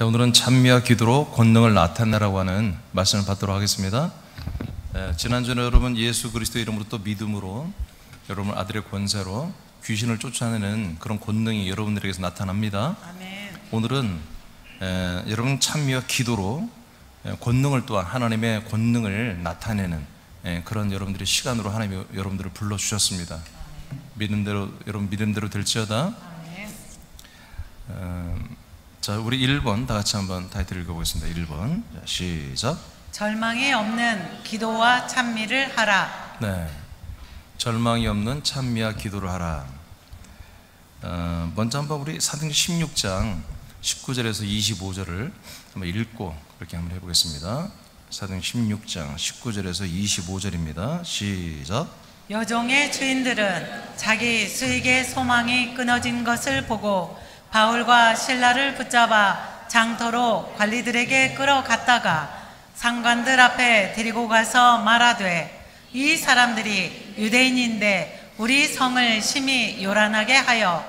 오늘은 찬미와 기도로 권능을 나타내라고 하는 말씀을 받도록 하겠습니다. 지난주에 여러분 예수 그리스도의 이름으로 또 믿음으로 여러분 아들의 권세로 귀신을 쫓아내는 그런 권능이 여러분들에게서 나타납니다. 아멘. 오늘은 여러분 찬미와 기도로 권능을 또한 하나님의 권능을 나타내는 그런 여러분들의 시간으로 하나님이 여러분들을 불러주셨습니다. 믿음대로 여러분 믿음대로 될지어다. 자, 우리 1번 다 같이 한번 타이틀 읽어보겠습니다. 1번 시작. 절망이 없는 기도와 찬미를 하라. 네, 절망이 없는 찬미와 기도를 하라. 먼저 한번 우리 사도행전 16장 19절에서 25절을 한번 읽고 그렇게 한번 해보겠습니다. 사도행전 16장 19절에서 25절입니다. 시작. 여종의 주인들은 자기 수익의 소망이 끊어진 것을 보고 바울과 실라를 붙잡아 장터로 관리들에게 끌어갔다가 상관들 앞에 데리고 가서 말하되, 이 사람들이 유대인인데 우리 성을 심히 요란하게 하여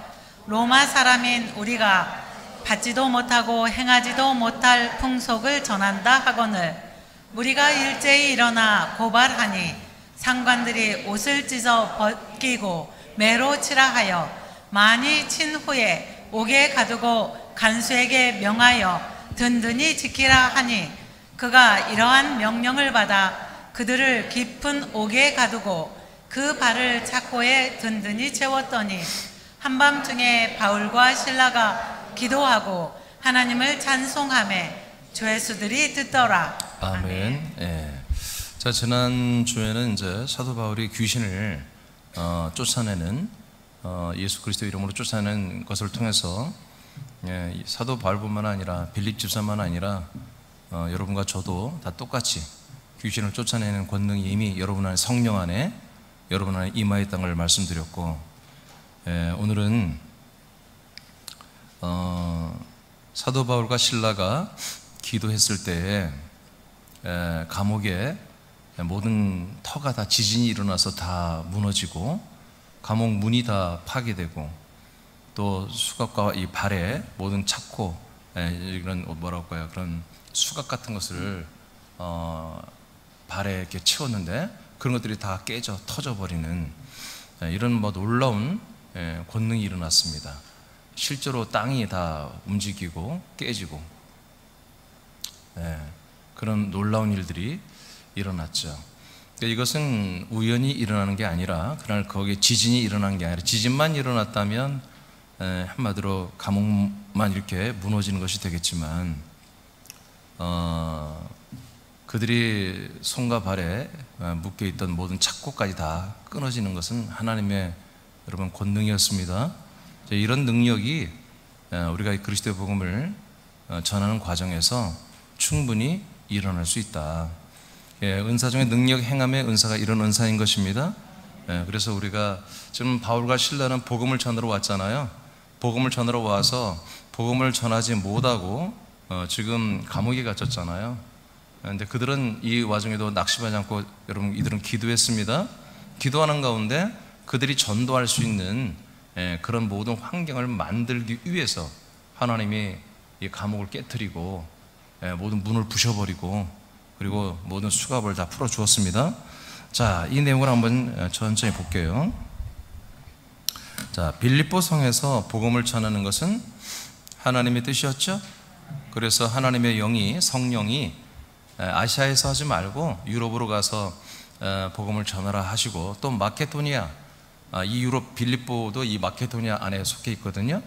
로마 사람인 우리가 받지도 못하고 행하지도 못할 풍속을 전한다 하거늘 우리가 일제히 일어나 고발하니 상관들이 옷을 찢어 벗기고 매로 치라 하여 많이 친 후에 옥에 가두고 간수에게 명하여 든든히 지키라 하니 그가 이러한 명령을 받아 그들을 깊은 옥에 가두고 그 발을 착고에 든든히 채웠더니 한밤중에 바울과 실라가 기도하고 하나님을 찬송하며 죄수들이 듣더라. 아멘. 예. 자, 지난 주에는 이제 사도 바울이 귀신을 쫓아내는 예수 그리스도 이름으로 쫓아내는 것을 통해서 사도 바울뿐만 아니라 빌립 집사만 아니라 여러분과 저도 다 똑같이 귀신을 쫓아내는 권능이 이미 여러분 안에 성령 안에 여러분 안에 임하였다는 걸 말씀드렸고, 오늘은 사도 바울과 실라가 기도했을 때에 감옥에 모든 터가 다 지진이 일어나서 다 무너지고 감옥 문이 다 파괴되고 또 수갑과 이 발에 모든 착고 이런 뭐라고 할까요? 그런 수갑 같은 것을 발에 이렇게 채웠는데 그런 것들이 다 깨져 터져버리는 이런 뭐 놀라운 권능이 일어났습니다. 실제로 땅이 다 움직이고 깨지고 그런 놀라운 일들이 일어났죠. 이것은 우연히 일어나는 게 아니라 그날 거기에 지진이 일어난 게 아니라 지진만 일어났다면 한마디로 감옥만 이렇게 무너지는 것이 되겠지만 그들이 손과 발에 묶여있던 모든 착고까지 다 끊어지는 것은 하나님의 여러분 권능이었습니다. 이런 능력이 우리가 그리스도의 복음을 전하는 과정에서 충분히 일어날 수 있다. 은사 중에 능력 행함의 은사가 이런 은사인 것입니다. 그래서 우리가 지금 바울과 실라는 복음을 전하러 왔잖아요. 복음을 전하러 와서 복음을 전하지 못하고 지금 감옥에 갇혔잖아요. 근데 그들은 이 와중에도 낙심하지 않고 여러분 이들은 기도했습니다. 기도하는 가운데 그들이 전도할 수 있는 그런 모든 환경을 만들기 위해서 하나님이 이 감옥을 깨뜨리고 모든 문을 부셔버리고 그리고 모든 수갑을 다 풀어주었습니다. 자, 이 내용을 한번 천천히 볼게요. 자, 빌립보 성에서 복음을 전하는 것은 하나님의 뜻이었죠. 그래서 하나님의 영이 성령이 아시아에서 하지 말고 유럽으로 가서 복음을 전하라 하시고 또 마케도니아, 이 유럽 빌립보도 이 마케도니아 안에 속해 있거든요.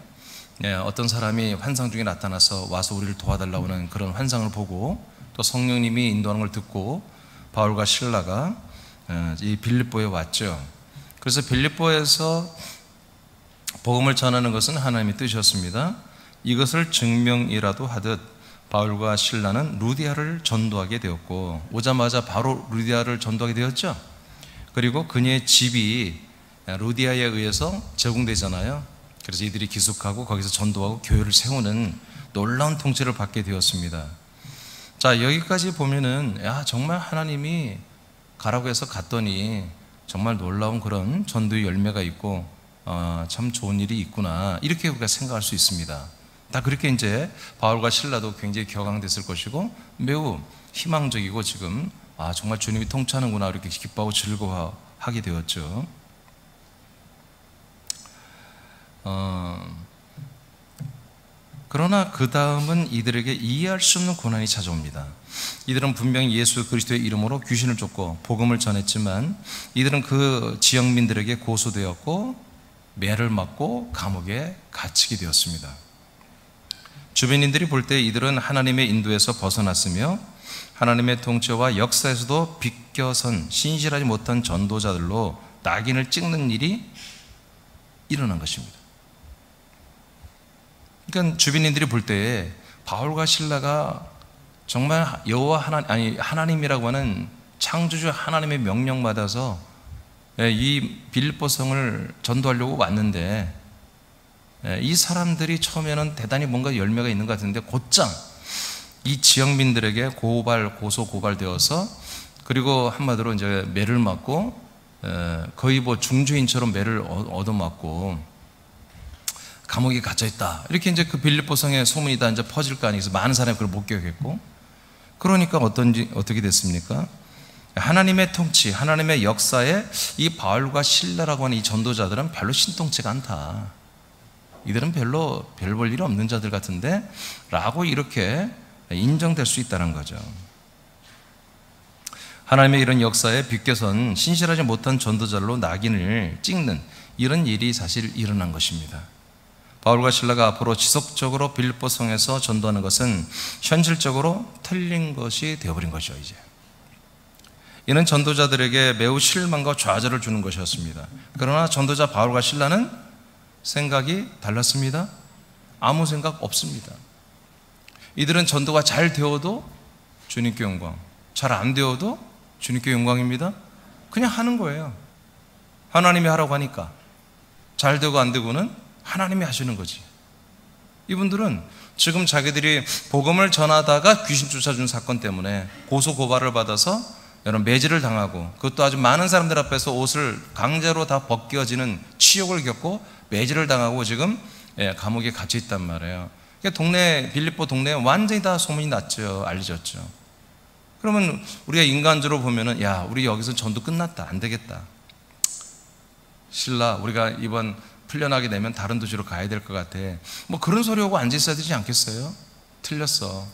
어떤 사람이 환상 중에 나타나서 와서 우리를 도와달라고 하는 그런 환상을 보고 또 성령님이 인도하는 걸 듣고 바울과 실라가 이 빌립보에 왔죠. 그래서 빌립보에서 복음을 전하는 것은 하나님의 뜻이었습니다. 이것을 증명이라도 하듯 바울과 실라는 루디아를 전도하게 되었고 오자마자 바로 루디아를 전도하게 되었죠. 그리고 그녀의 집이 루디아에 의해서 제공되잖아요. 그래서 이들이 기숙하고 거기서 전도하고 교회를 세우는 놀라운 통치를 받게 되었습니다. 자, 여기까지 보면은 정말 하나님이 가라고 해서 갔더니 정말 놀라운 그런 전도의 열매가 있고 참 좋은 일이 있구나 이렇게 우리가 생각할 수 있습니다. 다 그렇게 이제 바울과 실라도 굉장히 격앙됐을 것이고 매우 희망적이고 지금 정말 주님이 통치하는구나 이렇게 기뻐하고 즐거워하게 되었죠. 그러나 그 다음은 이들에게 이해할 수 없는 고난이 찾아옵니다. 이들은 분명히 예수 그리스도의 이름으로 귀신을 쫓고 복음을 전했지만 이들은 그 지역민들에게 고소되었고 매를 맞고 감옥에 갇히게 되었습니다. 주변인들이 볼 때 이들은 하나님의 인도에서 벗어났으며 하나님의 통치와 역사에서도 비껴선 신실하지 못한 전도자들로 낙인을 찍는 일이 일어난 것입니다. 그러니까 주변인들이 볼 때 바울과 실라가 정말 여호와 하나님이라고 하는 창조주 하나님의 명령 받아서 이 빌립보성을 전도하려고 왔는데 이 사람들이 처음에는 대단히 뭔가 열매가 있는 것 같은데 곧장 이 지역민들에게 고소 고발되어서 그리고 한마디로 이제 매를 맞고 거의 뭐 중죄인처럼 매를 얻어맞고 감옥에 갇혀 있다. 이렇게 이제 그 빌립보성의 소문이 다 이제 퍼질 거 아니겠어요. 많은 사람이 그걸 목격했고, 그러니까 어떻게 됐습니까? 하나님의 통치, 하나님의 역사에 이 바울과 실라라고 하는 이 전도자들은 별로 신통치가 않다. 이들은 별로 별 볼 일이 없는 자들 같은데 라고 이렇게 인정될 수 있다는 거죠. 하나님의 이런 역사에 비껴선 신실하지 못한 전도자로 낙인을 찍는 이런 일이 사실 일어난 것입니다. 바울과 실라가 앞으로 지속적으로 빌립보성에서 전도하는 것은 현실적으로 틀린 것이 되어버린 것이죠. 이제 이는 전도자들에게 매우 실망과 좌절을 주는 것이었습니다. 그러나 전도자 바울과 실라는 생각이 달랐습니다. 아무 생각 없습니다. 이들은 전도가 잘 되어도 주님께 영광, 잘 안 되어도 주님께 영광입니다. 그냥 하는 거예요. 하나님이 하라고 하니까. 잘 되고 안 되고는 하나님이 하시는 거지. 이분들은 지금 자기들이 복음을 전하다가 귀신 쫓아준 사건 때문에 고소 고발을 받아서 여러 매질을 당하고, 그것도 아주 많은 사람들 앞에서 옷을 강제로 다 벗겨지는 치욕을 겪고 매질을 당하고 지금 감옥에 갇혀 있단 말이에요. 그러니까 빌립보 동네에 완전히 다 소문이 났죠. 알려졌죠. 그러면 우리가 인간적으로 보면은, 야, 우리 여기서 전도 끝났다, 안 되겠다. 신라, 우리가 이번 풀려나게 되면 다른 도시로 가야 될 것 같아. 뭐 그런 소리 하고 앉아 있어야 되지 않겠어요? 틀렸어.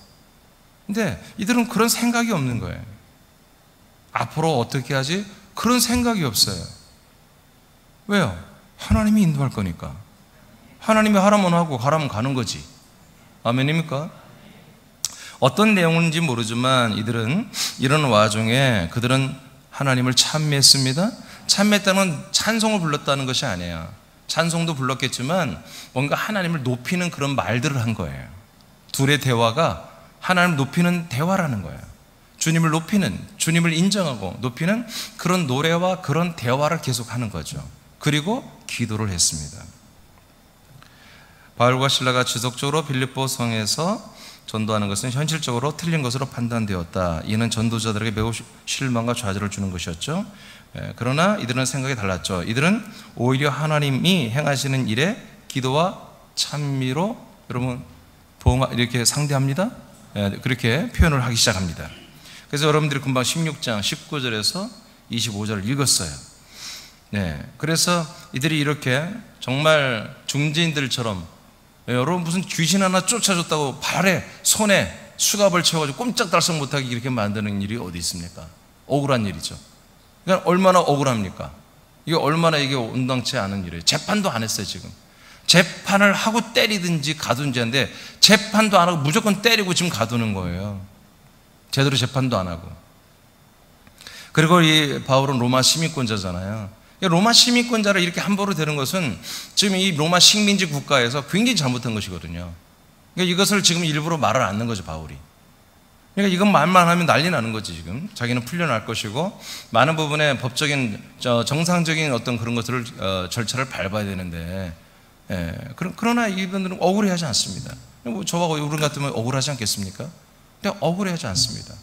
근데 이들은 그런 생각이 없는 거예요. 앞으로 어떻게 하지? 그런 생각이 없어요. 왜요? 하나님이 인도할 거니까. 하나님이 하라면 하고 가라면 가는 거지. 아멘입니까? 어떤 내용인지 모르지만 이들은 이런 와중에 그들은 하나님을 찬미했습니다. 찬미했다는 찬송을 불렀다는 것이 아니에요. 찬송도 불렀겠지만 뭔가 하나님을 높이는 그런 말들을 한 거예요. 둘의 대화가 하나님을 높이는 대화라는 거예요. 주님을 높이는, 주님을 인정하고 높이는 그런 노래와 그런 대화를 계속하는 거죠. 그리고 기도를 했습니다. 바울과 실라가 지속적으로 빌립보 성에서 전도하는 것은 현실적으로 틀린 것으로 판단되었다. 이는 전도자들에게 매우 실망과 좌절을 주는 것이었죠. 그러나 이들은 생각이 달랐죠. 이들은 오히려 하나님이 행하시는 일에 기도와 찬미로 여러분 이렇게 상대합니다. 그렇게 표현을 하기 시작합니다. 그래서 여러분들이 금방 16장 19절에서 25절을 읽었어요. 그래서 이들이 이렇게 정말 중지인들처럼, 여러분 무슨 귀신 하나 쫓아줬다고 발에 손에 수갑을 채워가지고 꼼짝달싹 못하게 이렇게 만드는 일이 어디 있습니까? 억울한 일이죠. 그러니까 얼마나 억울합니까? 이게 얼마나 이게 온당치 않은 일이에요. 재판도 안 했어요. 지금 재판을 하고 때리든지 가든지 하는데 재판도 안 하고 무조건 때리고 지금 가두는 거예요. 제대로 재판도 안 하고. 그리고 이 바울은 로마 시민권자잖아요. 로마 시민권자를 이렇게 함부로 되는 것은 지금 이 로마 식민지 국가에서 굉장히 잘못한 것이거든요. 그러니까 이것을 지금 일부러 말을 않는 거죠, 바울이. 그러니까 이건 말만 하면 난리 나는 거지. 지금 자기는 풀려날 것이고 많은 부분에 법적인 정상적인 어떤 그런 것들을 절차를 밟아야 되는데, 그러나 이분들은 억울해하지 않습니다. 저와 우리 같으면 억울하지 않겠습니까? 근데 억울해하지 않습니다.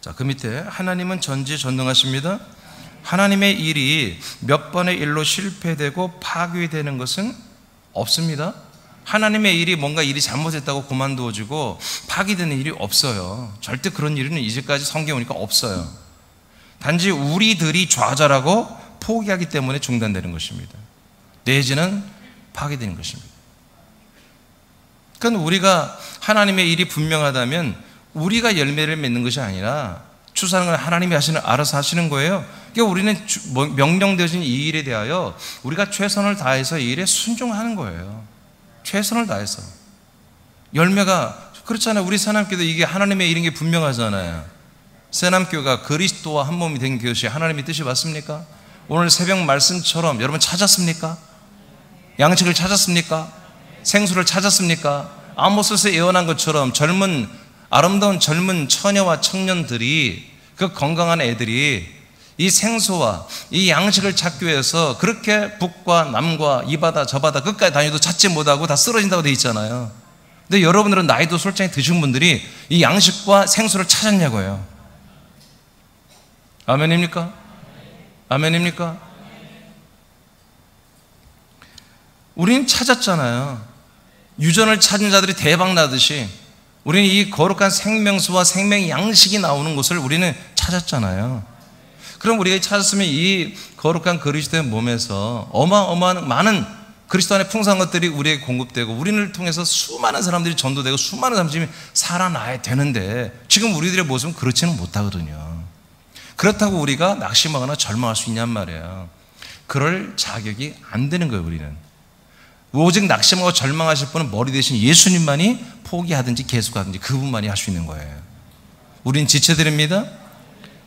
자, 그 밑에 하나님은 전지전능하십니다. 하나님의 일이 몇 번의 일로 실패되고 파괴되는 것은 없습니다. 하나님의 일이 뭔가 일이 잘못했다고 그만두어지고 파괴되는 일이 없어요. 절대 그런 일은 이제까지 성경에 오니까 없어요. 단지 우리들이 좌절하고 포기하기 때문에 중단되는 것입니다. 내지는 파괴되는 것입니다. 그러니까 우리가 하나님의 일이 분명하다면 우리가 열매를 맺는 것이 아니라 추수하는 건 하나님이 알아서 하시는 거예요. 그러니까 우리는 명령되어진 이 일에 대하여 우리가 최선을 다해서 이 일에 순종하는 거예요. 최선을 다해서. 열매가 그렇잖아요. 우리 새남교도 이게 하나님의 일인 게 분명하잖아요. 새남교가 그리스도와 한 몸이 된 것이 하나님의 뜻이 맞습니까? 오늘 새벽 말씀처럼 여러분 찾았습니까? 양식을 찾았습니까? 생수를 찾았습니까? 아모스에서 예언한 것처럼 아름다운 젊은 처녀와 청년들이, 그 건강한 애들이 이 생수와 이 양식을 찾기 위해서 그렇게 북과 남과 이 바다 저 바다 끝까지 다녀도 찾지 못하고 다 쓰러진다고 돼 있잖아요. 근데 여러분들은 나이도 솔직히 드신 분들이 이 양식과 생수를 찾았냐고요. 아멘입니까? 아멘입니까? 우리는 찾았잖아요. 유전을 찾은 자들이 대박 나듯이 우리는 이 거룩한 생명수와 생명 양식이 나오는 곳을 우리는 찾았잖아요. 그럼 우리가 찾았으면 이 거룩한 그리스도의 몸에서 어마어마한 많은 그리스도 안에 풍성한 것들이 우리에게 공급되고 우리를 통해서 수많은 사람들이 전도되고 수많은 사람들이 살아나야 되는데 지금 우리들의 모습은 그렇지는 못하거든요. 그렇다고 우리가 낙심하거나 절망할 수 있냔 말이에요. 그럴 자격이 안 되는 거예요. 우리는 오직 낙심하고 절망하실 분은 머리 대신 예수님만이 포기하든지 계속하든지 그분만이 할 수 있는 거예요. 우린 지체들입니다.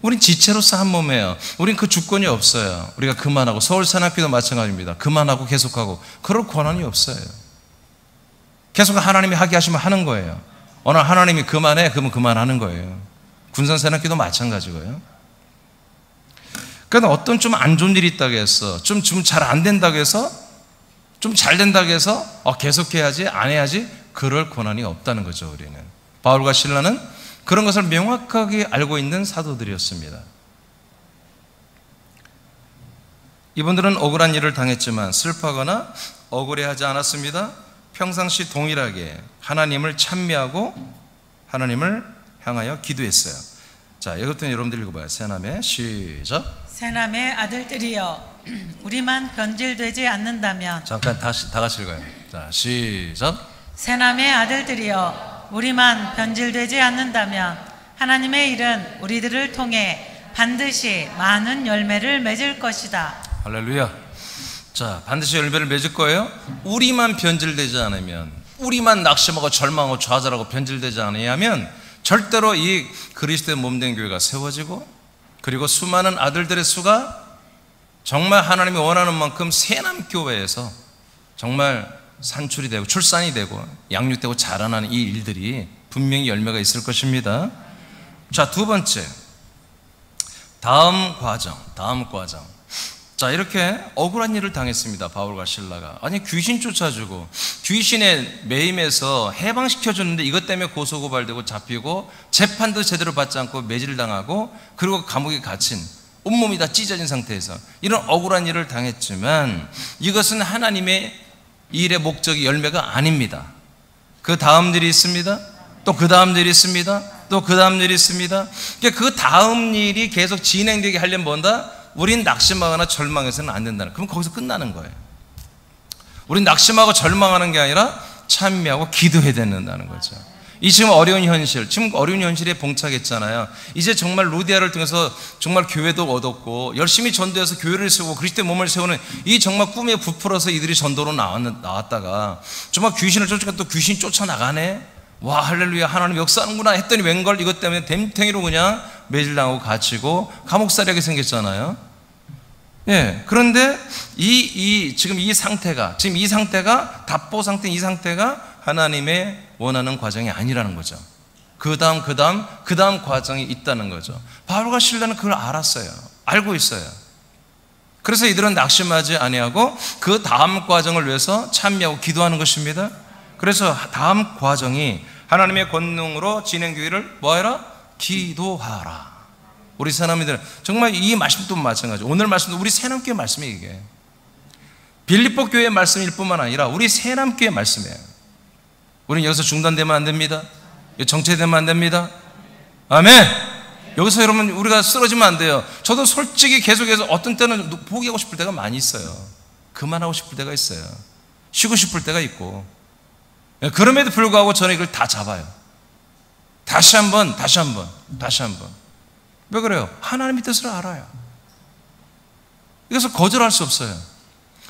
우린 지체로서 한 몸이에요. 우린 그 주권이 없어요. 우리가 그만하고, 서울 산악교도 마찬가지입니다. 그만하고 계속하고 그럴 권한이 없어요. 계속 하나님이 하게 하시면 하는 거예요. 오늘 하나님이 그만해 그러면 그만하는 거예요. 군산 산악교도 마찬가지고요. 그러니까 어떤 좀 안 좋은 일이 있다고 해서 좀 잘 안 된다고 해서 좀 잘 된다고 해서 계속해야지 안 해야지 그럴 권한이 없다는 거죠. 우리는 바울과 실라는 그런 것을 명확하게 알고 있는 사도들이었습니다. 이분들은 억울한 일을 당했지만 슬퍼하거나 억울해하지 않았습니다. 평상시 동일하게 하나님을 찬미하고 하나님을 향하여 기도했어요. 자, 이것도 여러분들 읽어봐요. 새남의 시작. 새남의 아들들이여 우리만 변질되지 않는다면. 잠깐 다시 다 같이 읽어요. 자, 시작. 새남의 아들들이여 우리만 변질되지 않는다면 하나님의 일은 우리들을 통해 반드시 많은 열매를 맺을 것이다. 할렐루야. 자, 반드시 열매를 맺을 거예요. 우리만 변질되지 않으면, 우리만 낙심하고 절망하고 좌절하고 변질되지 않으면 절대로 이 그리스도의 몸된 교회가 세워지고, 그리고 수많은 아들들의 수가 정말 하나님이 원하는 만큼 새남교회에서 정말 산출이 되고 출산이 되고 양육되고 자라나는 이 일들이 분명히 열매가 있을 것입니다. 자, 두 번째, 다음 과정. 자, 이렇게 억울한 일을 당했습니다. 바울과 실라가. 아니, 귀신 쫓아주고 귀신의 매임에서 해방시켜주는데 이것 때문에 고소고발되고 잡히고 재판도 제대로 받지 않고 매질당하고 그리고 감옥에 갇힌, 온몸이 다 찢어진 상태에서 이런 억울한 일을 당했지만 이것은 하나님의 일의 목적이 열매가 아닙니다. 그 다음 일이 있습니다. 또 그 다음 일이 있습니다. 또 그 다음 일이 있습니다. 그 다음 일이 계속 진행되게 하려면 뭔다? 우린 낙심하거나 절망해서는 안 된다는, 그럼 거기서 끝나는 거예요. 우린 낙심하고 절망하는 게 아니라 찬미하고 기도해야 된다는 거죠. 이 지금 어려운 현실에 봉착했잖아요. 이제 정말 루디아를 통해서 정말 교회도 얻었고 열심히 전도해서 교회를 세우고 그리스도의 몸을 세우는 이 정말 꿈에 부풀어서 이들이 전도로 나왔다가 정말 귀신을 쫓아가 또 귀신 쫓아나가네. 와, 할렐루야, 하나님 역사하는구나 했더니 웬걸 이것 때문에 됨탱이로 그냥 매질당하고 갇히고 감옥살이하게 생겼잖아요. 예, 그런데 지금 이 상태가 답보 상태인 이 상태가 하나님의 원하는 과정이 아니라는 거죠. 그 다음 과정이 있다는 거죠. 바울과 실라는 그걸 알았어요. 알고 있어요. 그래서 이들은 낙심하지 아니하고 그 다음 과정을 위해서 찬미하고 기도하는 것입니다. 그래서 다음 과정이 하나님의 권능으로 진행되기를 뭐하라? 기도하라. 우리 새남이들 정말 이 말씀도 마찬가지. 오늘 말씀도 우리 새남교회 말씀이에요. 이게 빌립보 교회의 말씀일 뿐만 아니라 우리 새남교회 말씀이에요. 우리는 여기서 중단되면 안 됩니다. 정체되면 안 됩니다. 아멘. 여기서 여러분 우리가 쓰러지면 안 돼요. 저도 솔직히 계속해서 어떤 때는 포기하고 싶을 때가 많이 있어요. 그만하고 싶을 때가 있어요. 쉬고 싶을 때가 있고. 그럼에도 불구하고 저는 이걸 다 잡아요. 다시 한번. 왜 그래요? 하나님의 뜻을 알아요. 이것을 거절할 수 없어요.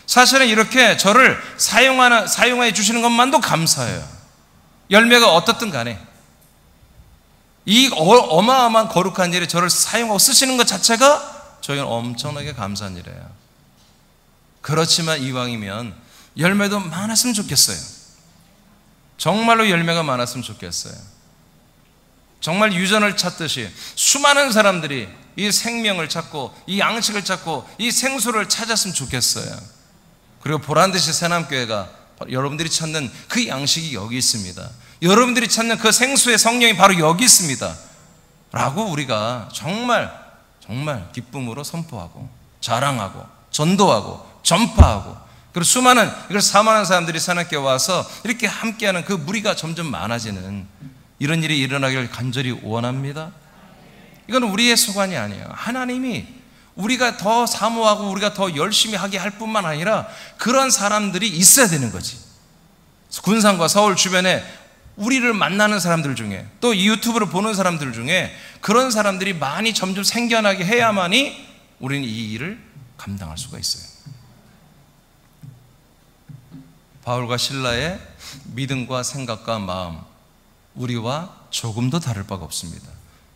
사실은 이렇게 저를 사용해 주시는 것만도 감사해요. 열매가 어떻든 간에 이 어마어마한 거룩한 일에 저를 사용하고 쓰시는 것 자체가 저희는 엄청나게 감사한 일이에요. 그렇지만 이왕이면 열매도 많았으면 좋겠어요. 정말로 열매가 많았으면 좋겠어요. 정말 유전을 찾듯이 수많은 사람들이 이 생명을 찾고 이 양식을 찾고 이 생수를 찾았으면 좋겠어요. 그리고 보란듯이 새남교회가 여러분들이 찾는 그 양식이 여기 있습니다. 여러분들이 찾는 그 생수의 성령이 바로 여기 있습니다 라고 우리가 정말 기쁨으로 선포하고 자랑하고 전도하고 전파하고, 그리고 수많은 이걸 사모하는 사람들이 새남교회에 와서 이렇게 함께하는 그 무리가 점점 많아지는 이런 일이 일어나기를 간절히 원합니다. 이건 우리의 소관이 아니에요. 하나님이 우리가 더 사모하고 우리가 더 열심히 하게 할 뿐만 아니라 그런 사람들이 있어야 되는 거지. 군산과 서울 주변에 우리를 만나는 사람들 중에, 또 이 유튜브를 보는 사람들 중에 그런 사람들이 많이 점점 생겨나게 해야만이 우리는 이 일을 감당할 수가 있어요. 바울과 실라의 믿음과 생각과 마음, 우리와 조금도 다를 바가 없습니다.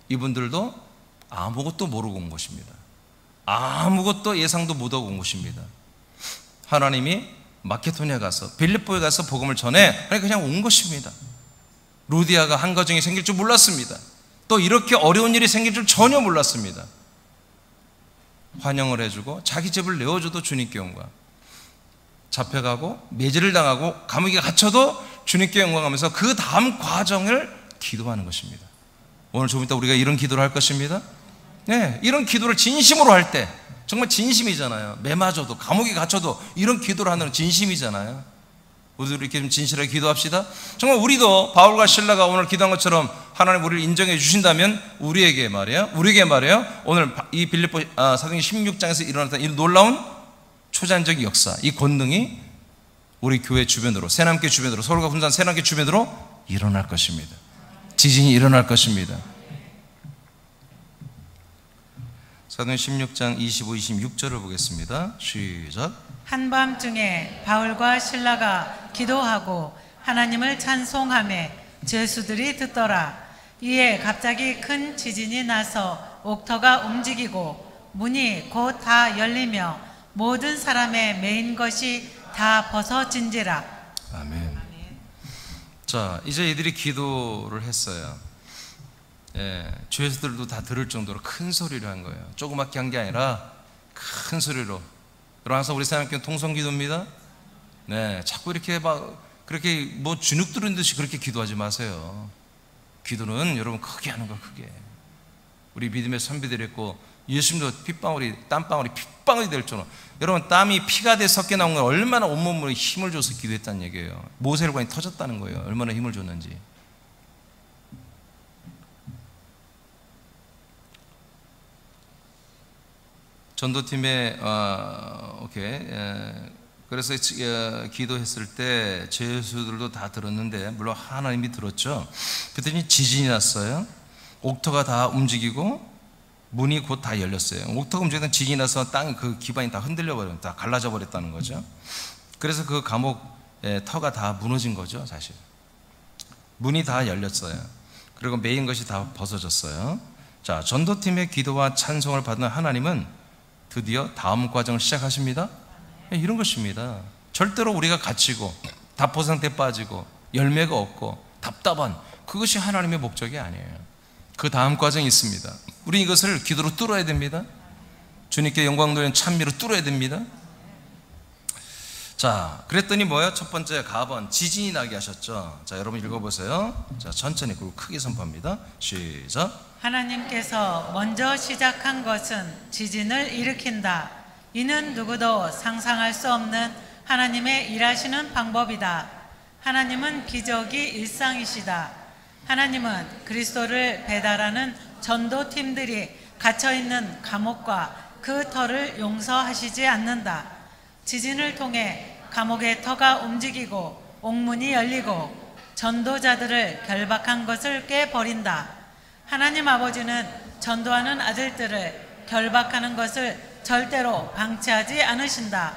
이분들도 아무것도 모르고 온 것입니다. 아무것도 예상도 못하고 온 것입니다. 하나님이 마케도니아 가서 빌립보에 가서 복음을 전해 그냥 온 것입니다. 루디아가 한 가정이 생길 줄 몰랐습니다. 또 이렇게 어려운 일이 생길 줄 전혀 몰랐습니다. 환영을 해주고 자기 집을 내어줘도 주님께 영광, 잡혀가고 매질을 당하고 감옥에 갇혀도 주님께 영광하면서 그 다음 과정을 기도하는 것입니다. 오늘 좀 이따 우리가 이런 기도를 할 것입니다. 네, 이런 기도를 진심으로 할 때, 정말 진심이잖아요. 매 맞아도 감옥에 갇혀도 이런 기도를 하는 진심이잖아요. 우리도 이렇게 좀 진실하게 기도합시다. 정말 우리도 바울과 실라가 오늘 기도한 것처럼 하나님 우리를 인정해 주신다면 우리에게 말이에요, 오늘 이 빌립보 사도행 16장에서 일어났던 이 놀라운 초자연적 역사, 이 권능이 우리 교회 주변으로, 새남교회 주변으로, 서울과 군산 새남교회 주변으로 일어날 것입니다. 지진이 일어날 것입니다. 사도행 16장 25, 26절을 보겠습니다. 시작. 한밤중에 바울과 실라가 기도하고 하나님을 찬송하며 죄수들이 듣더라. 이에 갑자기 큰 지진이 나서 옥터가 움직이고 문이 곧 다 열리며 모든 사람의 매인 것이 다 벗어진지라. 아멘. 자, 이제 이들이 기도를 했어요. 죄수들도 다 들을 정도로 큰 소리로 한 거예요. 조그맣게 한 게 아니라 큰 소리로. 여러분, 항상 우리 새남교회는 통성기도입니다. 네, 자꾸 이렇게 그렇게 뭐 주눅 들은 듯이 그렇게 기도하지 마세요. 기도는 여러분 크게 하는 거, 크게. 우리 믿음의 선비들이 했고, 예수님도 땀방울이 핏방울이 될 줄로. 여러분, 땀이 피가 돼 섞여 나온 건 얼마나 온몸으로 힘을 줘서 기도했다는 얘기예요. 모세혈관이 터졌다는 거예요. 얼마나 힘을 줬는지. 전도팀에 그래서 기도했을 때 죄수들도 다 들었는데, 물론 하나님이 들었죠. 그랬더니 지진이 났어요. 옥터가 다 움직이고 문이 곧 다 열렸어요. 옥터가 움직이던 지진이 나서 땅 그 기반이 다 흔들려 버렸다, 다 갈라져 버렸다는 거죠. 그래서 그 감옥 터가 다 무너진 거죠. 사실 문이 다 열렸어요. 그리고 메인 것이 다 벗어졌어요. 자, 전도팀의 기도와 찬송을 받은 하나님은 드디어 다음 과정을 시작하십니다. 이런 것입니다. 절대로 우리가 갇히고 답보 상태에 빠지고 열매가 없고 답답한, 그것이 하나님의 목적이 아니에요. 그 다음 과정이 있습니다. 우리 이것을 기도로 뚫어야 됩니다. 주님께 영광 돌리는 찬미로 뚫어야 됩니다. 자, 그랬더니 뭐예요? 첫 번째 가번 지진이 나게 하셨죠. 자, 여러분 읽어보세요. 자, 천천히 그리고 크게 선포합니다. 시작. 하나님께서 먼저 시작한 것은 지진을 일으킨다. 이는 누구도 상상할 수 없는 하나님의 일하시는 방법이다. 하나님은 기적이 일상이시다. 하나님은 그리스도를 배달하는 전도팀들이 갇혀있는 감옥과 그 터를 용서하시지 않는다. 지진을 통해 감옥의 터가 움직이고 옥문이 열리고 전도자들을 결박한 것을 깨버린다. 하나님 아버지는 전도하는 아들들을 결박하는 것을 절대로 방치하지 않으신다.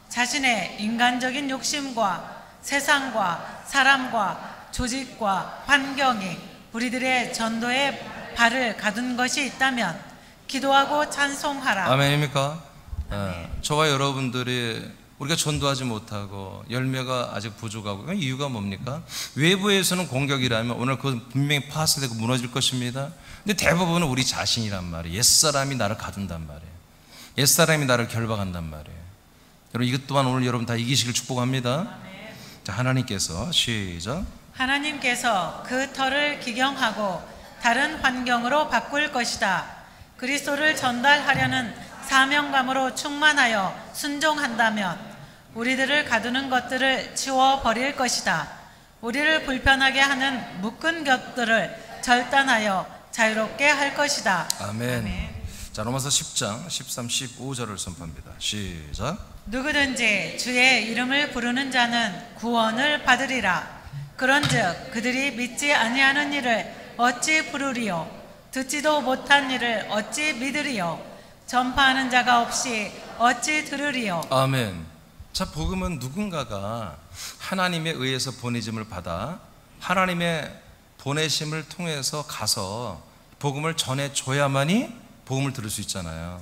자신의 인간적인 욕심과 세상과 사람과 조직과 환경이 우리들의 전도에 발을 가둔 것이 있다면 기도하고 찬송하라. 아멘입니까? 저와 여러분들이 우리가 전도하지 못하고 열매가 아직 부족하고 이유가 뭡니까? 외부에서는 공격이라면 오늘 그건 분명히 파쇄되고 무너질 것입니다. 근데 대부분은 우리 자신이란 말이에요. 옛사람이 나를 가둔단 말이에요. 옛사람이 나를 결박한단 말이에요. 여러분 이것 또한 오늘 여러분 다 이기시길 축복합니다. 자, 하나님께서 시작. 하나님께서 그 터를 기경하고 다른 환경으로 바꿀 것이다. 그리스도를 전달하려는 사명감으로 충만하여 순종한다면 우리들을 가두는 것들을 치워버릴 것이다. 우리를 불편하게 하는 묶은 것들을 절단하여 자유롭게 할 것이다. 아멘. 아멘. 자, 로마서 10장 13, 15절을 선포합니다. 시작. 누구든지 주의 이름을 부르는 자는 구원을 받으리라. 그런즉 그들이 믿지 아니하는 일을 어찌 부르리요? 듣지도 못한 일을 어찌 믿으리요? 전파하는 자가 없이 어찌 들으리요? 아멘. 자, 복음은 누군가가 하나님에 의해서 보내짐을 받아 하나님의 보내심을 통해서 가서 복음을 전해줘야만이 복음을 들을 수 있잖아요.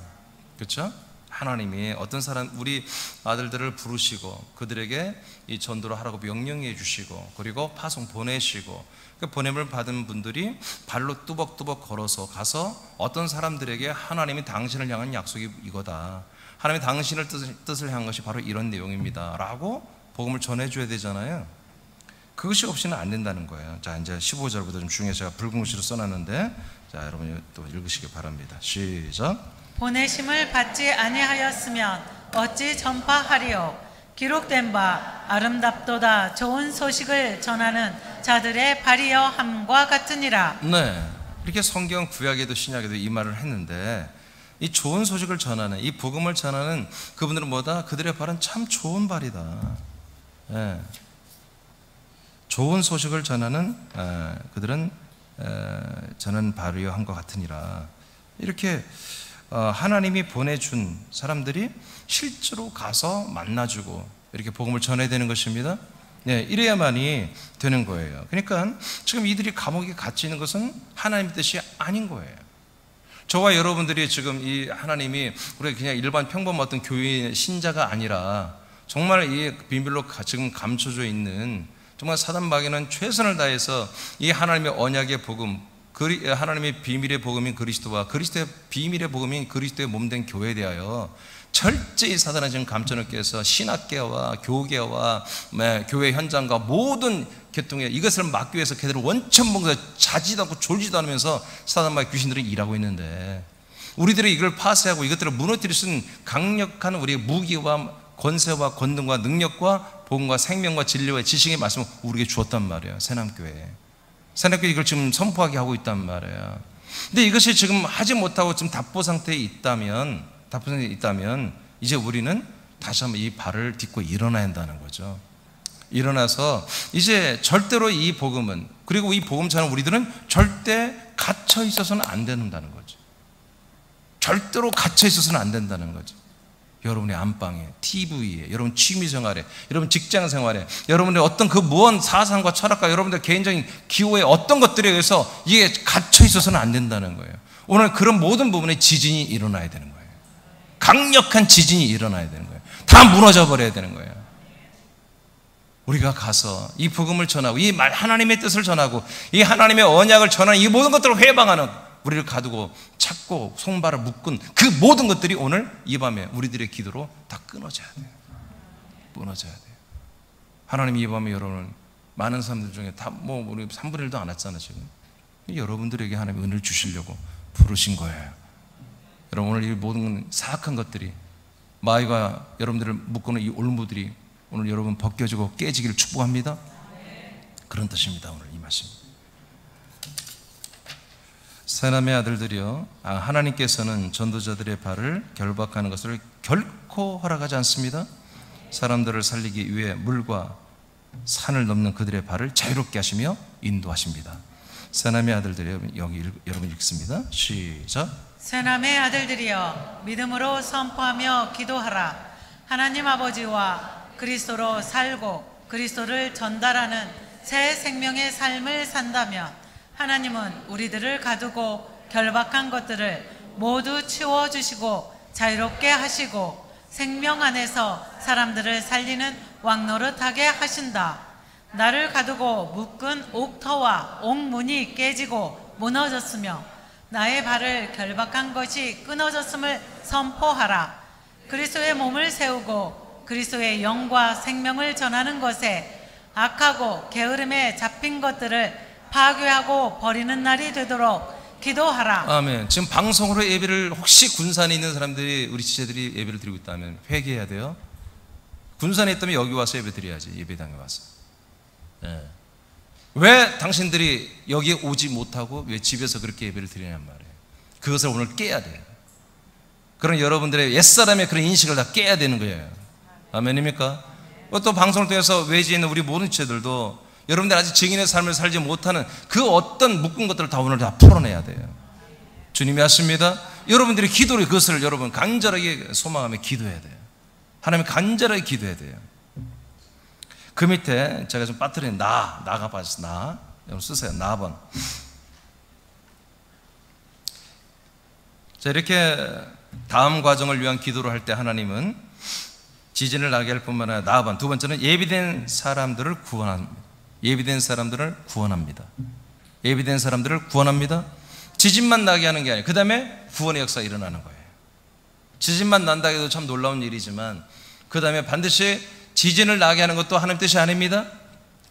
그렇죠? 하나님이 어떤 사람, 우리 아들들을 부르시고 그들에게 이 전도를 하라고 명령해 주시고 그리고 파송 보내시고 그 보냄을 받은 분들이 발로 뚜벅뚜벅 걸어서 가서 어떤 사람들에게 하나님이 당신을 향한 약속이 이거다, 하나님이 당신을 뜻을 향한 것이 바로 이런 내용입니다 라고 복음을 전해줘야 되잖아요. 그것이 없이는 안 된다는 거예요. 자, 이제 15절부터 좀 중요해서 제가 붉은 글씨로 써놨는데, 자, 여러분 또 읽으시기 바랍니다. 시작. 보내심을 받지 아니하였으면 어찌 전파하리요? 기록된 바 아름답도다 좋은 소식을 전하는 자들의 발이여 함과 같으니라. 네, 이렇게 성경 구약에도 신약에도 이 말을 했는데, 이 좋은 소식을 전하는, 이 복음을 전하는 그분들은 뭐다? 그들의 발은 참 좋은 발이다. 네. 좋은 소식을 전하는 그들은 저는 발이여 함과 같으니라. 이렇게 하나님이 보내준 사람들이 실제로 가서 만나주고 이렇게 복음을 전해야 되는 것입니다. 네, 이래야만이 되는 거예요. 그러니까 지금 이들이 감옥에 갇혀 있는 것은 하나님의 뜻이 아닌 거예요. 저와 여러분들이 지금 이 하나님이 우리가 그냥 일반 평범한 어떤 교회의 신자가 아니라 정말 이 비밀로 지금 감춰져 있는, 정말 사단 마귀는 최선을 다해서 이 하나님의 언약의 복음, 하나님의 비밀의 복음인 그리스도와 그리스도의 비밀의 복음인 그리스도의 몸된 교회에 대하여 철저히 사단은 지금 감춰놓기 위해서 신학계와 교계와 교회 현장과 모든 계통에 이것을 막기 위해서 그들을 원천봉사 자지도 않고 졸지도 않으면서 사단과 귀신들이 일하고 있는데, 우리들이 이걸 파쇄하고 이것들을 무너뜨릴 수 있는 강력한 우리의 무기와 권세와 권능과 능력과 복음과 생명과 진리와 지식의 말씀을 우리에게 주었단 말이에요. 새남교회 이걸 지금 선포하게 하고 있단 말이에요. 근데 이것이 지금 하지 못하고 지금 답보 상태에 있다면 이제 우리는 다시 한번 이 발을 딛고 일어나야 한다는 거죠. 일어나서 이제 절대로 이 복음은, 그리고 이 복음처럼 우리들은 절대 갇혀 있어서는 안 된다는 거죠. 절대로 갇혀 있어서는 안 된다는 거죠. 여러분의 안방에, TV에, 여러분 취미생활에, 여러분 직장생활에, 여러분의 어떤 그 무언 사상과 철학과 여러분들 개인적인 기호에 어떤 것들에 의해서 이게 갇혀 있어서는 안 된다는 거예요. 오늘 그런 모든 부분에 지진이 일어나야 되는 거예요. 강력한 지진이 일어나야 되는 거예요. 다 무너져 버려야 되는 거예요. 우리가 가서 이 복음을 전하고 이 말 하나님의 뜻을 전하고 이 하나님의 언약을 전하는 이 모든 것들을 회방하는, 우리를 가두고 찾고 손발을 묶은 그 모든 것들이 오늘 이 밤에 우리들의 기도로 다 끊어져야 돼요. 무너져야 돼요. 하나님이 이 밤에 여러분을 많은 사람들 중에 다 우리 3분의 1도 안 왔잖아요. 지금 여러분들에게 하나님이 은혜를 주시려고 부르신 거예요. 여러분, 오늘 이 모든 사악한 것들이, 마귀가 여러분들을 묶어놓은 이 올무들이 오늘 여러분 벗겨지고 깨지기를 축복합니다. 그런 뜻입니다. 오늘 이 말씀. 사람의 아들들이여, 하나님께서는 전도자들의 발을 결박하는 것을 결코 허락하지 않습니다. 사람들을 살리기 위해 물과 산을 넘는 그들의 발을 자유롭게 하시며 인도하십니다. 사람의 아들들이여, 여러분 읽습니다. 시작. 새남의 아들들이여, 믿음으로 선포하며 기도하라. 하나님 아버지와 그리스도로 살고 그리스도를 전달하는 새 생명의 삶을 산다면 하나님은 우리들을 가두고 결박한 것들을 모두 치워주시고 자유롭게 하시고 생명 안에서 사람들을 살리는 왕노릇하게 하신다. 나를 가두고 묶은 옥터와 옥문이 깨지고 무너졌으며 나의 발을 결박한 것이 끊어졌음을 선포하라. 그리스도의 몸을 세우고 그리스도의 영과 생명을 전하는 것에 악하고 게으름에 잡힌 것들을 파괴하고 버리는 날이 되도록 기도하라. 아멘. 지금 방송으로 예배를, 혹시 군산에 있는 사람들이, 우리 지체들이 예배를 드리고 있다면 회개해야 돼요. 군산에 있다면 여기 와서 예배 드려야지. 예배당에 와서. 네. 왜 당신들이 여기에 오지 못하고 왜 집에서 그렇게 예배를 드리냔 말이에요. 그것을 오늘 깨야 돼요. 그런 여러분들의 옛사람의 그런 인식을 다 깨야 되는 거예요. 아멘입니까? 또 방송을 통해서 외지에 있는 우리 모든 지체들도 여러분들 아직 증인의 삶을 살지 못하는 그 어떤 묶은 것들을 다 오늘 다 풀어내야 돼요. 주님이 하십니다. 여러분들이 기도를, 그것을 여러분 간절하게 소망하며 기도해야 돼요. 하나님 간절하게 기도해야 돼요. 그 밑에 제가 좀 빠뜨린 나가 빠졌어. 나 여러분 쓰세요. 나번. 자, 이렇게 다음 과정을 위한 기도를 할 때 하나님은 지진을 나게 할 뿐만 아니라 나번, 두 번째는 예비된 사람들을 구원합니다. 예비된 사람들을 구원합니다. 예비된 사람들을 구원합니다. 지진만 나게 하는 게 아니에요. 그 다음에 구원의 역사가 일어나는 거예요. 지진만 난다 해도 참 놀라운 일이지만 그 다음에 반드시 지진을 나게 하는 것도 하나님 뜻이 아닙니다.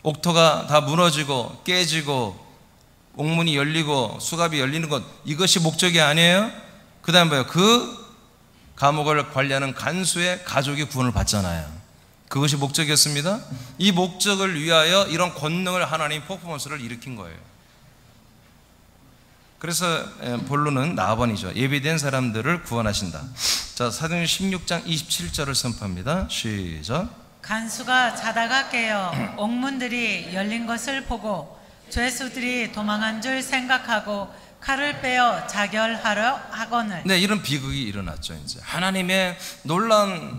옥토가 다 무너지고 깨지고 옥문이 열리고 수갑이 열리는 것, 이것이 목적이 아니에요. 그 다음에 뭐예요? 그 감옥을 관리하는 간수의 가족이 구원을 받잖아요. 그것이 목적이었습니다. 이 목적을 위하여 이런 권능을 하나님 퍼포먼스를 일으킨 거예요. 그래서 본론은 나번이죠. 예비된 사람들을 구원하신다. 자, 사도행전 16장 27절을 선포합니다. 시작. 간수가 자다가 깨어 옥문들이 열린 것을 보고 죄수들이 도망한 줄 생각하고 칼을 빼어 자결하려 하거늘. 네, 이런 비극이 일어났죠. 이제 하나님의 놀라운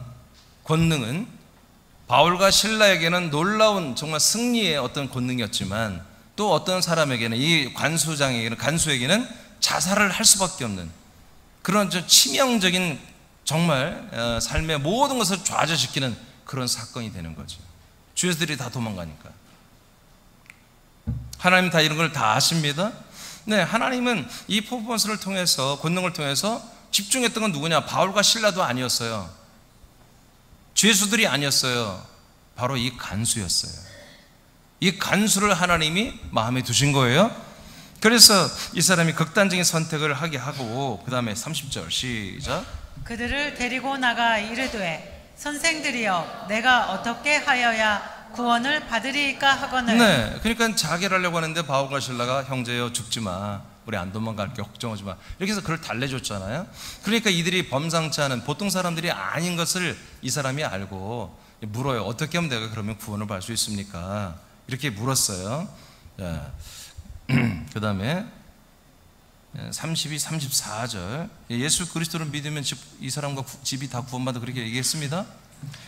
권능은 바울과 실라에게는 놀라운 정말 승리의 어떤 권능이었지만 또 어떤 사람에게는, 이 간수장에게는, 간수에게는 자살을 할 수밖에 없는 그런 치명적인 정말 삶의 모든 것을 좌절시키는 그런 사건이 되는 거죠. 죄수들이 다 도망가니까. 하나님 다 이런 걸 다 아십니다. 네, 하나님은 이 퍼포먼스를 통해서, 권능을 통해서 집중했던 건 누구냐? 바울과 실라도 아니었어요. 죄수들이 아니었어요. 바로 이 간수였어요. 이 간수를 하나님이 마음에 두신 거예요. 그래서 이 사람이 극단적인 선택을 하게 하고, 그 다음에 30절 시작. 그들을 데리고 나가 이르되 선생들이여 내가 어떻게 하여야 구원을 받으리이까 하거늘. 네, 그러니까 자결하려고 하는데 바울과 실라가 형제여 죽지 마, 우리 안 도망갈게, 걱정하지 마, 이렇게 해서 그를 달래줬잖아요. 그러니까 이들이 범상치 않은 보통 사람들이 아닌 것을 이 사람이 알고 물어요. 어떻게 하면 내가 그러면 구원을 받을 수 있습니까? 이렇게 물었어요. 그 다음에 32, 34절. 예수 그리스도를 믿으면 이 사람과 집이 다 구원받아, 그렇게 얘기했습니다.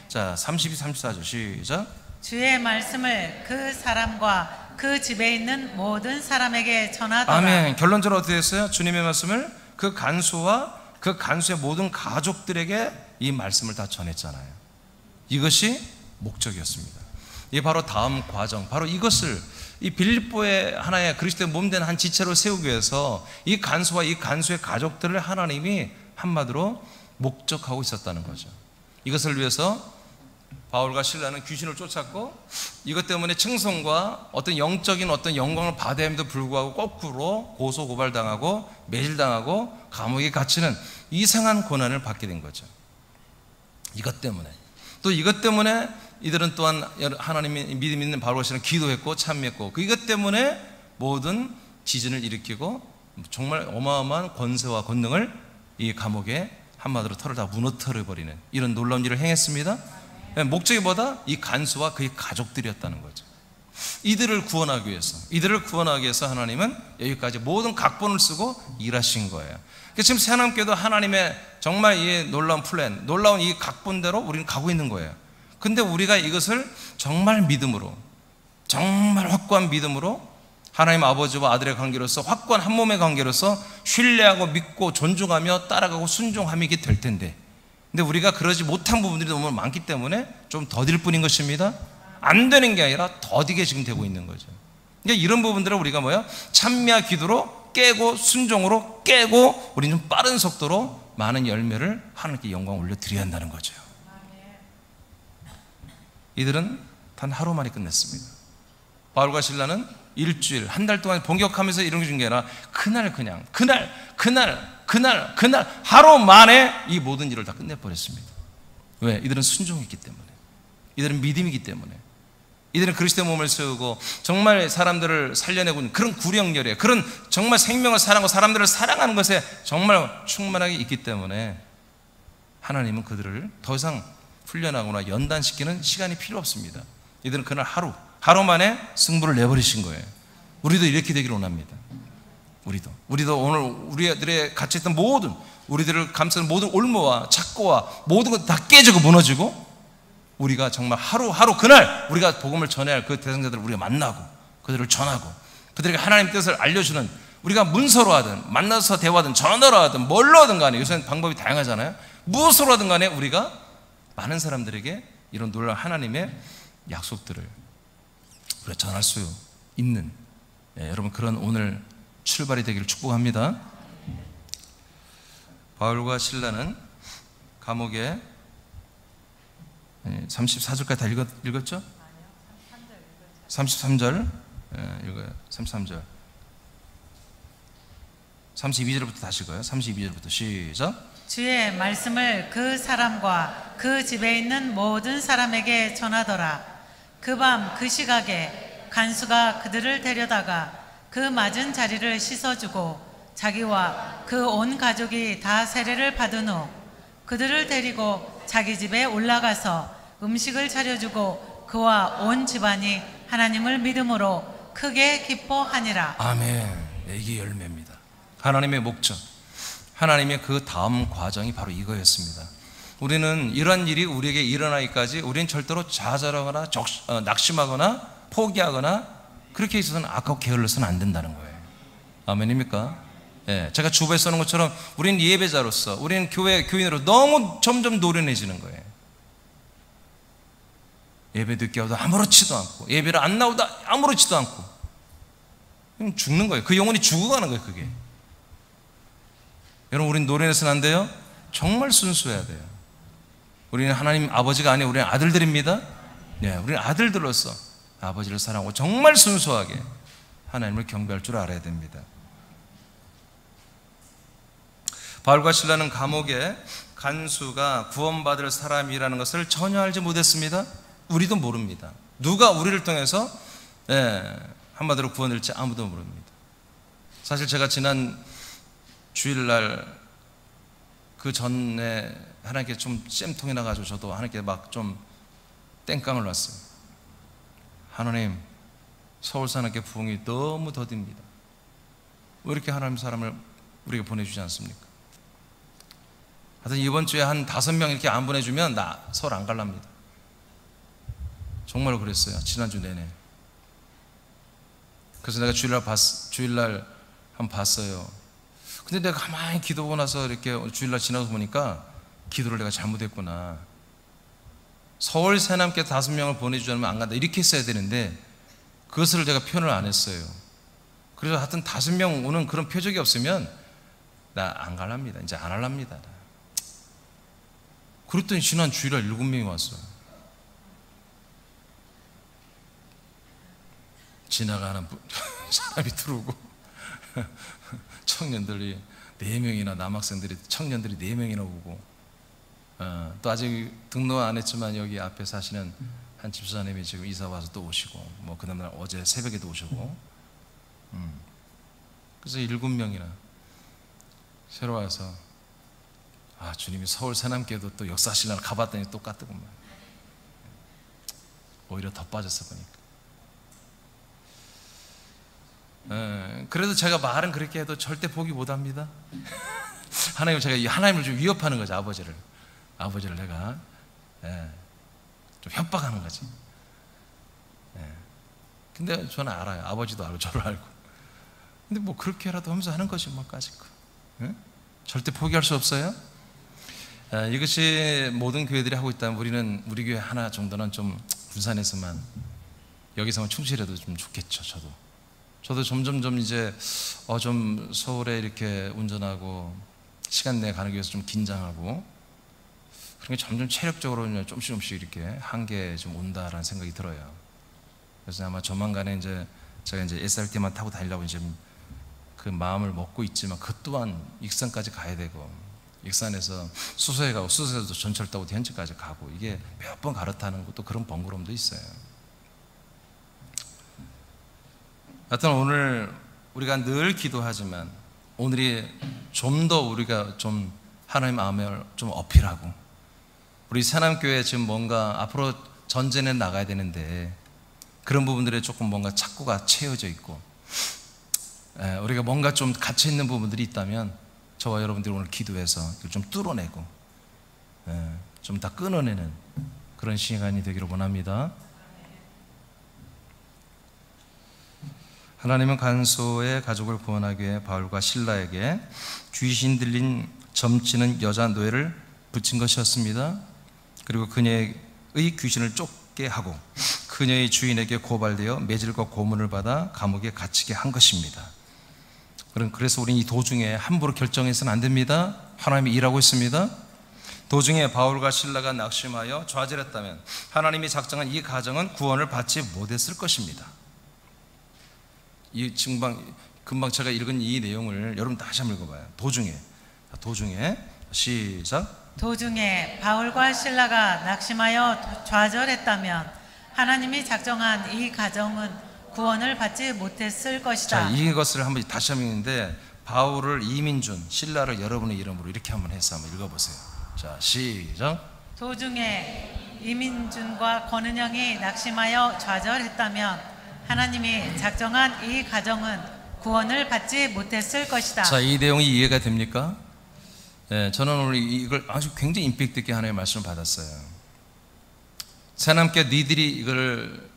자, 32, 34절 시작. 주의 말씀을 그 사람과 그 집에 있는 모든 사람에게 전하더라. 아멘. 결론적으로 어떻게 됐어요? 주님의 말씀을 그 간수와 그 간수의 모든 가족들에게 이 말씀을 다 전했잖아요. 이것이 목적이었습니다. 이 바로 다음 과정, 바로 이것을 이 빌립보의 하나의 그리스도의 몸된 한 지체로 세우기 위해서 이 간수와 이 간수의 가족들을 하나님이 한마디로 목적하고 있었다는 거죠. 이것을 위해서 바울과 실라는 귀신을 쫓았고 이것 때문에 칭송과 어떤 영적인 어떤 영광을 받아야 함에도 불구하고 거꾸로 고소 고발당하고 매질당하고 감옥에 갇히는 이상한 고난을 받게 된 거죠. 이것 때문에. 또 이것 때문에 이들은 또한 하나님의 믿음 있는 바울과 실라는 기도했고 참여했고 이것 때문에 모든 지진을 일으키고 정말 어마어마한 권세와 권능을 이 감옥에 한마디로 털을 다 무너뜨려버리는 이런 놀라운 일을 행했습니다. 목적이 뭐다? 이 간수와 그의 가족들이었다는 거죠. 이들을 구원하기 위해서 하나님은 여기까지 모든 각본을 쓰고 일하신 거예요. 지금 새하나님께도 하나님의 정말 이 놀라운 플랜, 놀라운 이 각본대로 우리는 가고 있는 거예요. 근데 우리가 이것을 정말 믿음으로, 정말 확고한 믿음으로 하나님 아버지와 아들의 관계로서 확고한 한 몸의 관계로서 신뢰하고 믿고 존중하며 따라가고 순종함이 될 텐데, 근데 우리가 그러지 못한 부분들이 너무 많기 때문에 좀 더딜 뿐인 것입니다. 안 되는 게 아니라 더디게 지금 되고 있는 거죠. 그러니까 이런 부분들을 우리가 뭐야? 찬미와 기도로 깨고 순종으로 깨고 우리는 좀 빠른 속도로 많은 열매를 하나님께 영광 올려드려야 한다는 거죠. 이들은 단 하루 만에 끝냈습니다. 바울과 실라는 일주일, 한 달 동안 본격하면서 이런 게 준 게 아니라 그날 하루 만에 이 모든 일을 다 끝내버렸습니다. 왜? 이들은 순종했기 때문에, 이들은 믿음이기 때문에, 이들은 그리스도의 몸을 세우고 정말 사람들을 살려내고 있는 그런 구령열에, 그런 정말 생명을 사랑하고 사람들을 사랑하는 것에 정말 충만하게 있기 때문에 하나님은 그들을 더 이상 훈련하거나 연단시키는 시간이 필요 없습니다. 이들은 그날 하루 만에 승부를 내버리신 거예요. 우리도 이렇게 되기를 원합니다. 우리도 오늘 우리들의 같이 있던 모든, 우리들을 감싸는 모든 올무와 착고와 모든 것 다 깨지고 무너지고, 우리가 정말 하루 그날 우리가 복음을 전해야 할 그 대상자들을 우리가 만나고 그들을 전하고 그들에게 하나님 뜻을 알려주는, 우리가 문서로 하든 만나서 대화하든 전화로 하든 뭘로 하든 간에, 요새는 방법이 다양하잖아요. 무엇으로 하든 간에 우리가 많은 사람들에게 이런 놀라운 하나님의 약속들을 우리가 전할 수 있는, 여러분 그런 오늘 출발이 되기를 축복합니다. 바울과 실라는 감옥에 34절까지 다 읽었죠? 33절 읽어요. 33절 32절부터 다시 읽어요. 32절부터 시작. 주의 말씀을 그 사람과 그 집에 있는 모든 사람에게 전하더라. 그 밤 그 시각에 간수가 그들을 데려다가 그 맞은 자리를 씻어주고 자기와 그 온 가족이 다 세례를 받은 후 그들을 데리고 자기 집에 올라가서 음식을 차려주고 그와 온 집안이 하나님을 믿음으로 크게 기뻐하니라. 아멘. 이게 열매입니다. 하나님의 목적, 하나님의 그 다음 과정이 바로 이거였습니다. 우리는 이러한 일이 우리에게 일어나기까지 우리는 절대로 좌절하거나 낙심하거나 포기하거나 그렇게 있어서는 아깝고 게을러서는 안 된다는 거예요. 아멘입니까? 제가 주부에 써놓은 것처럼 우리는 예배자로서, 우리는 교회 교인으로 너무 점점 노련해지는 거예요. 예배 늦게 와도 아무렇지도 않고, 예배를 안 나오다 아무렇지도 않고, 그럼 죽는 거예요. 그 영혼이 죽어가는 거예요. 그게. 여러분, 우리는 노련해서는 안 돼요. 정말 순수해야 돼요. 우리는 하나님 아버지가 아니에요. 우리는 아들들입니다. 우리는 아들들로서 아버지를 사랑하고 정말 순수하게 하나님을 경배할 줄 알아야 됩니다. 바울과 실라는 감옥에 간수가 구원받을 사람이라는 것을 전혀 알지 못했습니다. 우리도 모릅니다. 누가 우리를 통해서 한마디로 구원을지 아무도 모릅니다. 사실 제가 지난 주일날 그 전에 하나님께 좀 쌤통이 나가지고 저도 하나님께 막 좀 땡깡을 놨어요. 하나님, 서울사람께 부흥이 너무 더딥니다. 왜 이렇게 하나님 사람을 우리에게 보내주지 않습니까? 하여튼 이번 주에 한 5명 이렇게 안 보내주면 나 서울 안 갈랍니다. 정말로 그랬어요. 지난주 내내. 그래서 내가 주일날 한번 봤어요. 근데 내가 가만히 기도하고 나서 이렇게 주일날 지나서 보니까 기도를 내가 잘못했구나. 서울 새남께 5명을 보내주자면 안 간다 이렇게 했어야 되는데 그것을 제가 표현을 안 했어요. 그래서 하여튼 5명 오는 그런 표적이 없으면 나 안 갈랍니다. 이제 안 할랍니다. 그랬더니 지난 주일날 7명이 왔어요. 지나가는 사람이 들어오고 청년들이 4명이나, 남학생들이, 청년들이 4명이나 오고, 또 아직 등록 안 했지만 여기 앞에 사시는 한 집사님이 지금 이사 와서 또 오시고, 뭐 그 다음날 어제 새벽에도 오시고, 그래서 7명이나 새로 와서, 주님이 서울 새남교회도 또 역사하시려고 가봤더니 똑같더구만. 오히려 더 빠졌어 보니까. 그래도 제가 말은 그렇게 해도 절대 포기 못합니다. 하나님을 좀 위협하는 거죠. 아버지를 내가 좀 협박하는 거지. 근데 저는 알아요. 아버지도 알고 저를 알고. 근데 뭐 그렇게라도 하면서 하는 것이 뭐까짓 거. 절대 포기할 수 없어요. 이것이 모든 교회들이 하고 있다면 우리 교회 하나 정도는 좀 부산에서만, 여기서만 충실해도 좀 좋겠죠. 저도 점점 이제 좀 서울에 이렇게 운전하고 시간 내에 가는 게 위해서 좀 긴장하고, 그런 게 점점 체력적으로 조금씩 이렇게 한계에 좀 온다라는 생각이 들어요. 그래서 아마 조만간에 제가 SRT만 타고 다니려고 이제 그 마음을 먹고 있지만, 그 또한 익산까지 가야 되고, 익산에서 수서에 가고, 수서에서 전철 타고 현지까지 가고, 이게 몇 번 갈아타는 것도 그런 번거로움도 있어요. 하여튼 오늘 우리가 늘 기도하지만, 오늘이 좀 더 우리가 좀 하나님 마음을 좀 어필하고, 우리 새남교회 지금 뭔가 앞으로 전진해 나가야 되는데, 그런 부분들에 조금 뭔가 착고가 채워져 있고, 우리가 뭔가 좀 갇혀있는 부분들이 있다면 저와 여러분들이 오늘 기도해서 좀 뚫어내고 좀 다 끊어내는 그런 시간이 되기를 원합니다. 하나님은 간소의 가족을 구원하기 위해 바울과 실라에게 귀신 들린 점치는 여자 노예를 붙인 것이었습니다. 그리고 그녀의 귀신을 쫓게 하고 그녀의 주인에게 고발되어 매질과 고문을 받아 감옥에 갇히게 한 것입니다. 그래서 우리는 이 도중에 함부로 결정해서는 안 됩니다. 하나님이 일하고 있습니다. 도중에 바울과 실라가 낙심하여 좌절했다면 하나님이 작정한 이 가정은 구원을 받지 못했을 것입니다. 금방 제가 읽은 이 내용을 여러분 다시 한번 읽어봐요. 도중에 시작. 도중에 바울과 실라가 낙심하여 좌절했다면 하나님이 작정한 이 가정은 구원을 받지 못했을 것이다. 자, 이것을 한번 다시 한번 읽는데, 바울을 이민준, 실라를 여러분의 이름으로 이렇게 한번 해서 한번 읽어보세요. 자, 시작. 도중에 이민준과 권은영이 낙심하여 좌절했다면 하나님이 작정한 이 가정은 구원을 받지 못했을 것이다. 자, 이 내용이 이해가 됩니까? 저는 오늘 이걸 아주 굉장히 임팩트 있게 하나님의 말씀을 받았어요. 새남교회 니들이 이걸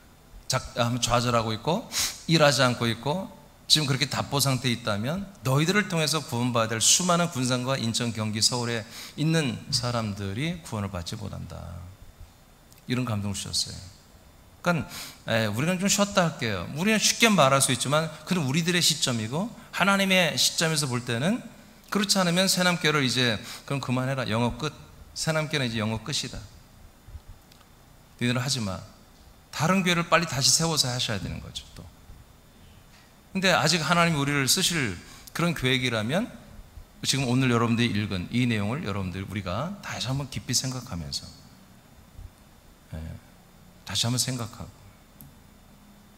좌절하고 있고 일하지 않고 있고 지금 그렇게 답보 상태에 있다면 너희들을 통해서 구원받아야 될 수많은 군산과 인천, 경기, 서울에 있는 사람들이 구원을 받지 못한다. 이런 감동을 주셨어요. 그러니까 우리는 좀 쉬었다 할게요. 우리는 쉽게 말할 수 있지만 그건 우리들의 시점이고, 하나님의 시점에서 볼 때는 그렇지 않으면 새남교회를 이제 그럼 그만해라, 영업 끝. 새남교회는 이제 영업 끝이다. 너희들은 하지 마. 다른 교회를 빨리 다시 세워서 하셔야 되는 거죠. 또 근데 아직 하나님이 우리를 쓰실 그런 계획이라면 지금 오늘 여러분들이 읽은 이 내용을 우리가 다시 한번 깊이 생각하면서 다시 한번 생각하고,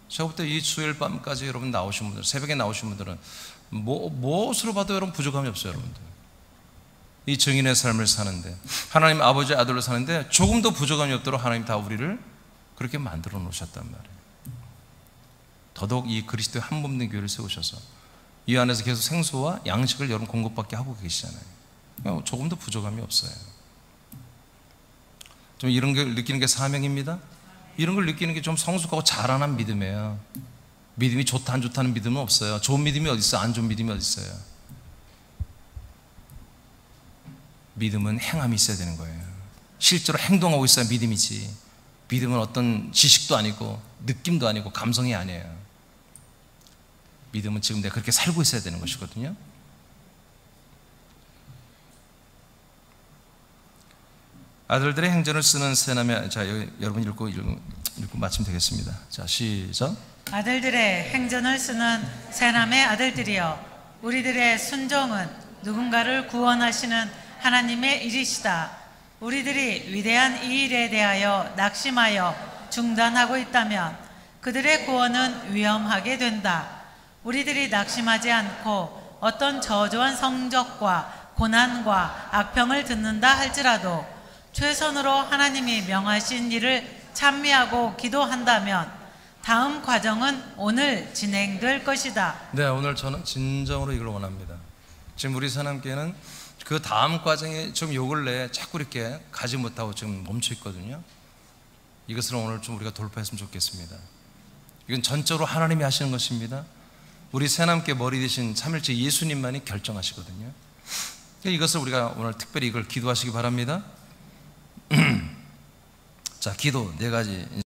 제가 볼 때 이 수요일 밤까지 여러분 나오신 분들, 새벽에 나오신 분들은 무엇으로 봐도 여러분 부족함이 없어요. 여러분들 이 증인의 삶을 사는데, 하나님 아버지 아들로 사는데 조금도 부족함이 없도록 하나님 다 우리를 그렇게 만들어 놓으셨단 말이에요. 더더욱 이 그리스도의 한 몸 된 교회를 세우셔서 이 안에서 계속 생수와 양식을 여러분 공급받게 하고 계시잖아요. 조금도 부족함이 없어요. 좀 이런 걸 느끼는 게 사명입니다. 이런 걸 느끼는 게 좀 성숙하고 자라난 믿음이에요. 믿음이 좋다 안 좋다는 믿음은 없어요. 좋은 믿음이 어디 있어요? 안 좋은 믿음이 어디 있어요? 믿음은 행함이 있어야 되는 거예요. 실제로 행동하고 있어야 믿음이지. 믿음은 어떤 지식도 아니고 느낌도 아니고 감성이 아니에요. 믿음은 지금 내가 그렇게 살고 있어야 되는 것이거든요. 아들들의 행전을 쓰는 새남의, 자 여러분 읽고 읽고 마치면 되겠습니다. 자, 시작. 아들들의 행전을 쓰는 세남의 아들들이여, 우리들의 순종은 누군가를 구원하시는 하나님의 일이시다. 우리들이 위대한 이 일에 대하여 낙심하여 중단하고 있다면 그들의 구원은 위험하게 된다. 우리들이 낙심하지 않고 어떤 저조한 성적과 고난과 악평을 듣는다 할지라도 최선으로 하나님이 명하신 일을 찬미하고 기도한다면 다음 과정은 오늘 진행될 것이다. 네, 오늘 저는 진정으로 이걸 원합니다. 지금 우리 사람께는 그 다음 과정에 좀 요 근래에 자꾸 이렇게 가지 못하고 지금 멈춰 있거든요. 이것을 오늘 좀 우리가 돌파했으면 좋겠습니다. 이건 전적으로 하나님이 하시는 것입니다. 우리 새남께 머리 되신 삼일째 예수님만이 결정하시거든요. 이것을 우리가 오늘 특별히 이걸 기도하시기 바랍니다. 자, 기도 4가지.